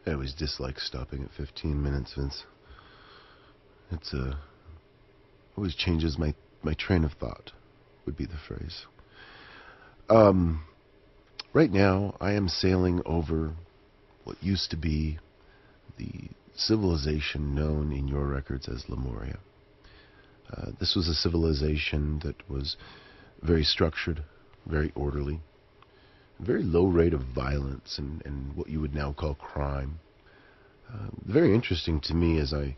I always dislike stopping at 15 minutes, Vince. It's always changes my train of thought, would be the phrase. Right now, I am sailing over what used to be the civilization known in your records as Lemuria. This was a civilization that was very structured, very orderly, very low rate of violence and what you would now call crime. Very interesting to me as I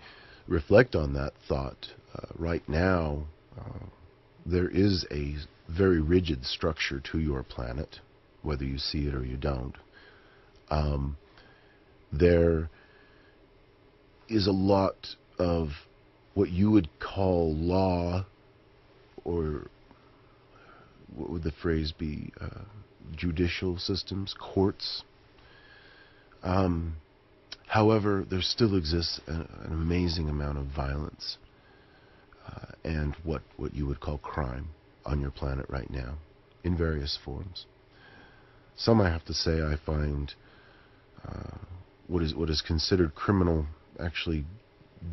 reflect on that thought. Right now, there is a very rigid structure to your planet, whether you see it or you don't. There is a lot of what you would call law, or what would the phrase be, judicial systems, courts. However, there still exists an amazing amount of violence and what you would call crime on your planet right now, in various forms. Some, I have to say, I find what is considered criminal actually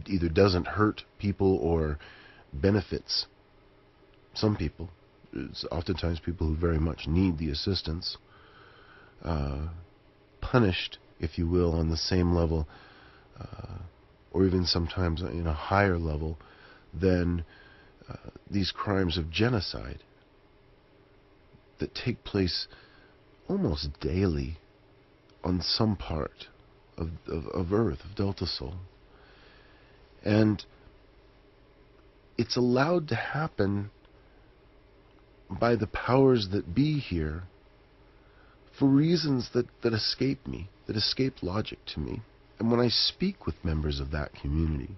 either doesn't hurt people or benefits some people. It's oftentimes people who very much need the assistance, punished, if you will, on the same level, or even sometimes in a higher level than these crimes of genocide that take place almost daily on some part of Earth, of Delta Sol. And it's allowed to happen by the powers that be here for reasons that escape me, that escape logic to me. And when I speak with members of that community,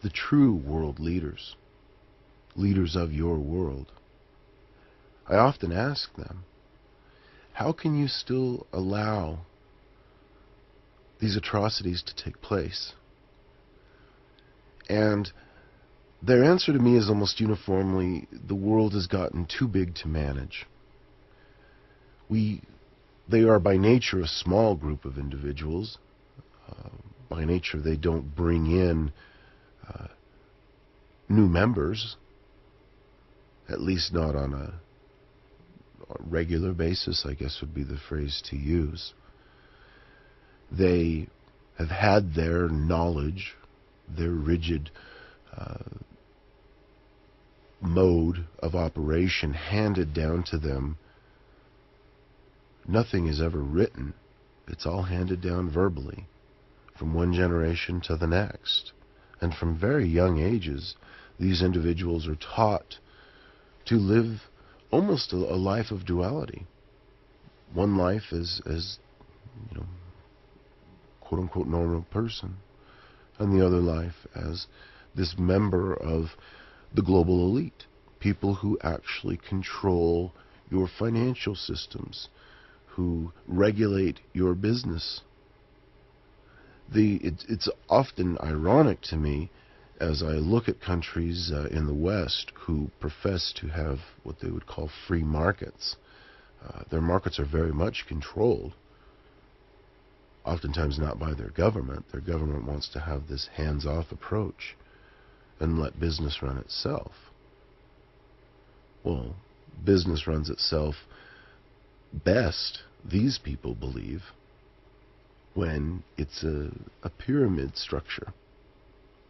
the true world leaders, leaders of your world, I often ask them, how can you still allow these atrocities to take place? And their answer to me is almost uniformly, the world has gotten too big to manage. They are by nature a small group of individuals. By nature, they don't bring in new members, at least not on a regular basis, I guess would be the phrase to use. They have had their knowledge, their rigid mode of operation handed down to them. Nothing is ever written. It's all handed down verbally from one generation to the next. And from very young ages, these individuals are taught to live almost a life of duality. One life as quote-unquote normal person, and the other life as this member of the global elite, people who actually control your financial systems, who regulate your business. It's often ironic to me as I look at countries in the West who profess to have what they would call free markets. Their markets are very much controlled, oftentimes not by their government. Their government wants to have this hands-off approach and let business run itself. Well, business runs itself best, these people believe, when it's a pyramid structure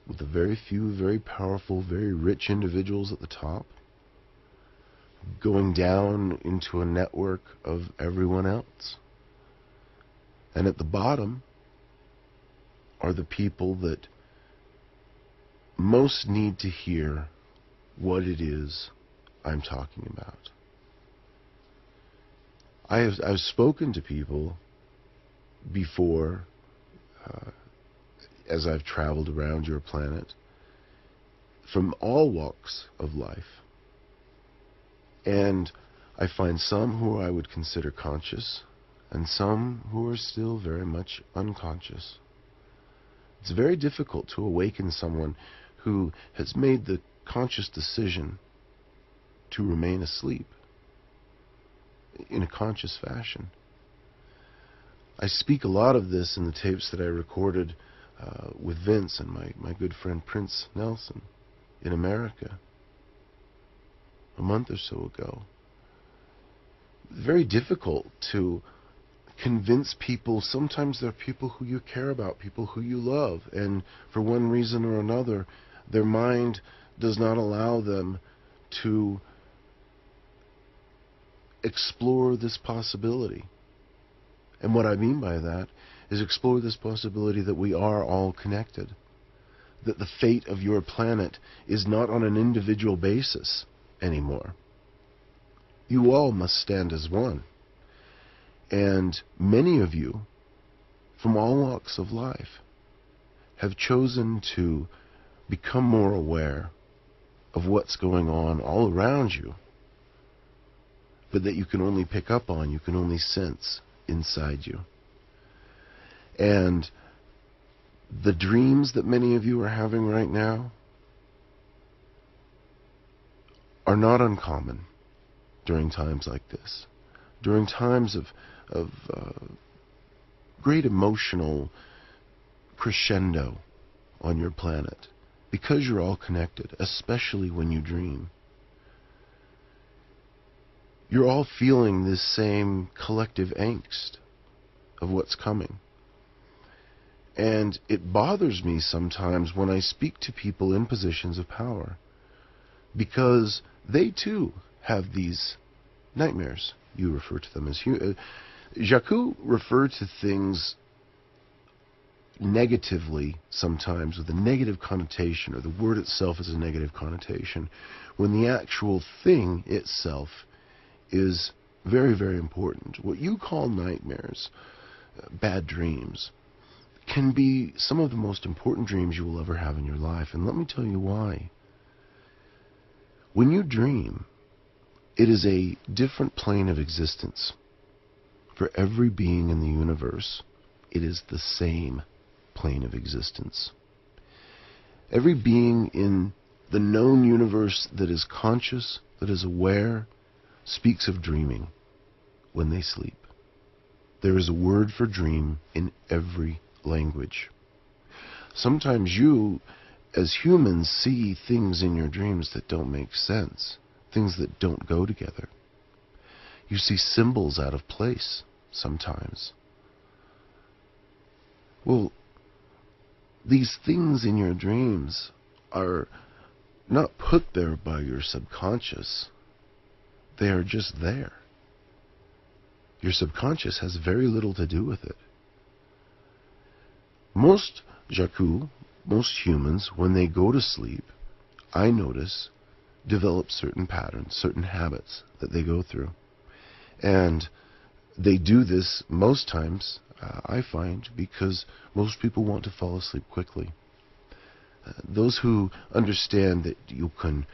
with a very few, very powerful, very rich individuals at the top, going down into a network of everyone else. And at the bottom are the people that most need to hear what it is I'm talking about. I've spoken to people before, as I've traveled around your planet, from all walks of life. And I find some who I would consider conscious, and some who are still very much unconscious. It's very difficult to awaken someone who has made the conscious decision to remain asleep in a conscious fashion. I speak a lot of this in the tapes that I recorded with Vince and my good friend Prince Nelson in America a month or so ago. Very difficult to convince people. Sometimes they're people who you care about, people who you love, and for one reason or another, their mind does not allow them to explore this possibility. And what I mean by that is explore this possibility that we are all connected, that the fate of your planet is not on an individual basis anymore. You all must stand as one. And many of you, from all walks of life, have chosen to become more aware of what's going on all around you, but that you can only pick up on, you can only sense inside you. And the dreams that many of you are having right now are not uncommon during times like this, during times of great emotional crescendo on your planet, because you're all connected, especially when you dream. You're all feeling this same collective angst of what's coming. And it bothers me sometimes when I speak to people in positions of power, because they too have these nightmares. You refer to them as... Yajweh referred to things negatively sometimes, with a negative connotation, or the word itself is a negative connotation, when the actual thing itself is very, very important. What you call nightmares, bad dreams, can be some of the most important dreams you will ever have in your life. And let me tell you why. When you dream, it is a different plane of existence. For every being in the universe, it is the same plane of existence. Every being in the known universe that is conscious, that is aware, speaks of dreaming when they sleep. There is a word for dream in every language. Sometimes you, as humans, see things in your dreams that don't make sense, things that don't go together. You see symbols out of place sometimes. Well, these things in your dreams are not put there by your subconscious. They are just there. Your subconscious has very little to do with it. Most Yajweh, most humans, when they go to sleep, I notice, develop certain patterns, certain habits that they go through. And they do this most times, I find, because most people want to fall asleep quickly. Those who understand that you can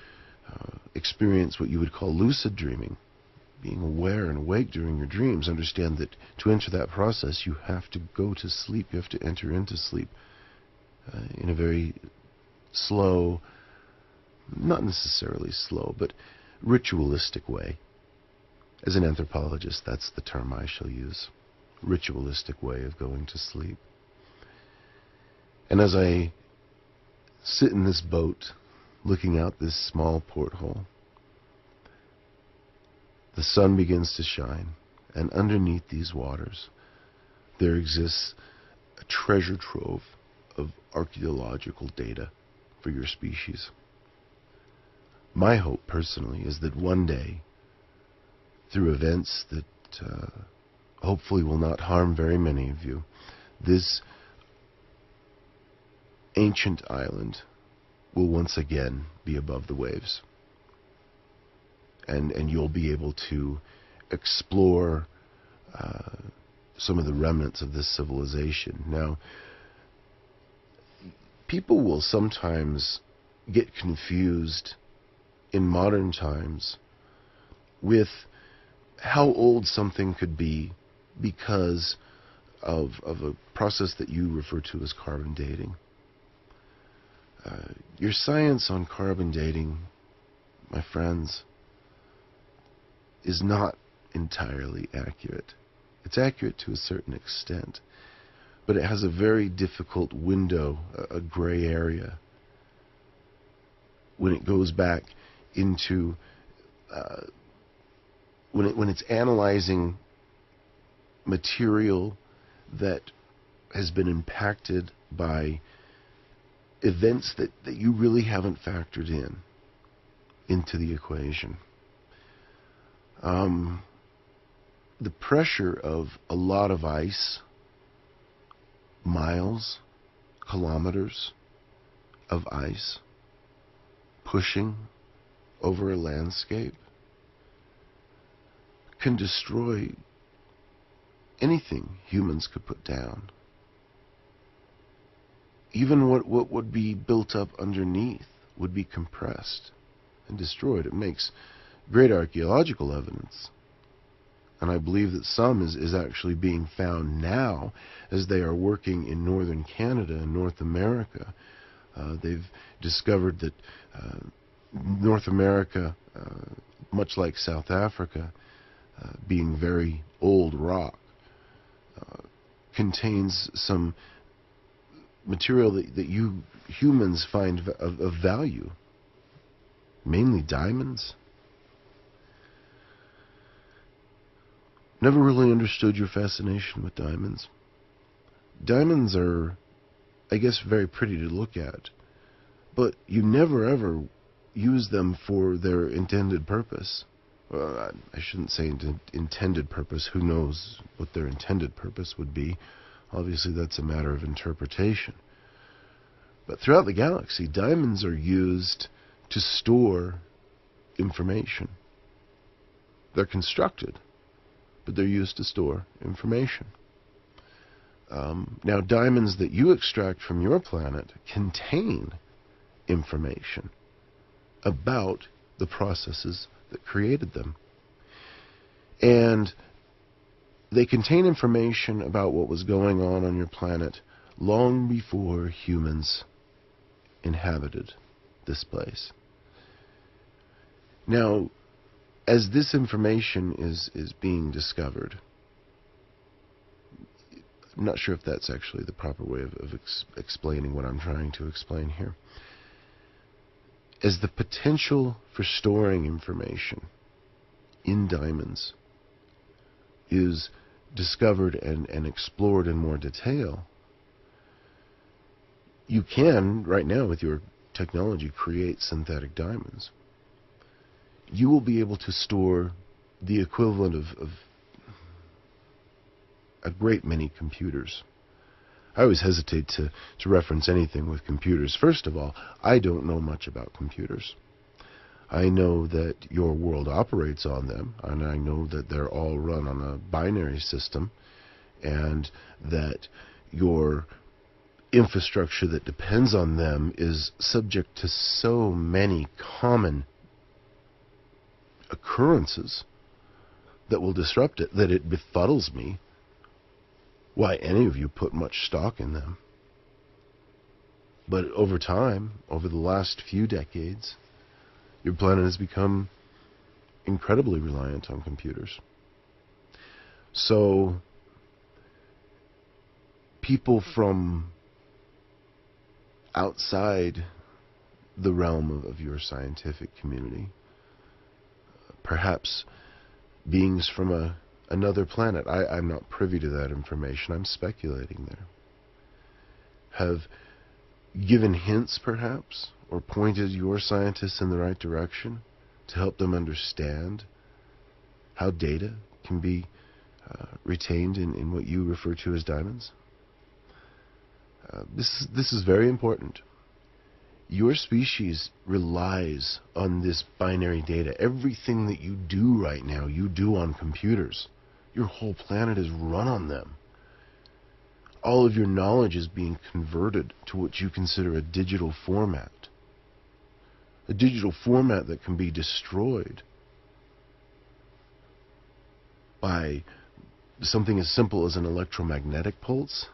experience what you would call lucid dreaming, being aware and awake during your dreams, understand that to enter that process you have to go to sleep, you have to enter into sleep in a very slow, not necessarily slow, but ritualistic way. As an anthropologist, that's the term I shall use. Ritualistic way of going to sleep. And as I sit in this boat, looking out this small porthole, the sun begins to shine, and underneath these waters, there exists a treasure trove of archaeological data for your species. My hope, personally, is that one day, through events that hopefully will not harm very many of you, this ancient island will once again be above the waves. And you'll be able to explore some of the remnants of this civilization. Now, people will sometimes get confused in modern times with how old something could be because of a process that you refer to as carbon dating. Your science on carbon dating, my friends, is not entirely accurate. It's accurate to a certain extent, but it has a very difficult window, a gray area, when it goes back into when it's analyzing material that has been impacted by events that you really haven't factored into the equation. The pressure of a lot of ice, miles, kilometers of ice, pushing over a landscape can destroy anything humans could put down. Even what would be built up underneath would be compressed and destroyed. It makes great archaeological evidence. And I believe that some is actually being found now as they are working in northern Canada and North America. They've discovered that North America, much like South Africa, being very old rock, contains some material that you humans find of value, mainly diamonds. Never really understood your fascination with diamonds. Diamonds are, I guess, very pretty to look at, but you never ever use them for their intended purpose. Well, I shouldn't say intended purpose. Who knows what their intended purpose would be? Obviously, that's a matter of interpretation. But throughout the galaxy, diamonds are used to store information. They're constructed, but they're used to store information. Now, diamonds that you extract from your planet contain information about the processes that created them. And they contain information about what was going on your planet long before humans inhabited this place. Now, as this information is being discovered, I'm not sure if that's actually the proper way of explaining what I'm trying to explain here. As the potential for storing information in diamonds is discovered and explored in more detail, you can, right now with your technology, create synthetic diamonds. You will be able to store the equivalent of a great many computers. I always hesitate to reference anything with computers. First of all, I don't know much about computers. I know that your world operates on them, and I know that they're all run on a binary system, and that your infrastructure that depends on them is subject to so many common occurrences that will disrupt it, that it befuddles me why any of you put much stock in them. But over time, over the last few decades, your planet has become incredibly reliant on computers. So, people from outside the realm of your scientific community, perhaps beings from another planet, I'm not privy to that information, I'm speculating there, have given hints perhaps, or pointed your scientists in the right direction to help them understand how data can be retained in what you refer to as diamonds. This is very important. Your species relies on this binary data. Everything that you do right now, you do on computers. Your whole planet is run on them. All of your knowledge is being converted to what you consider a digital format. A digital format that can be destroyed by something as simple as an electromagnetic pulse.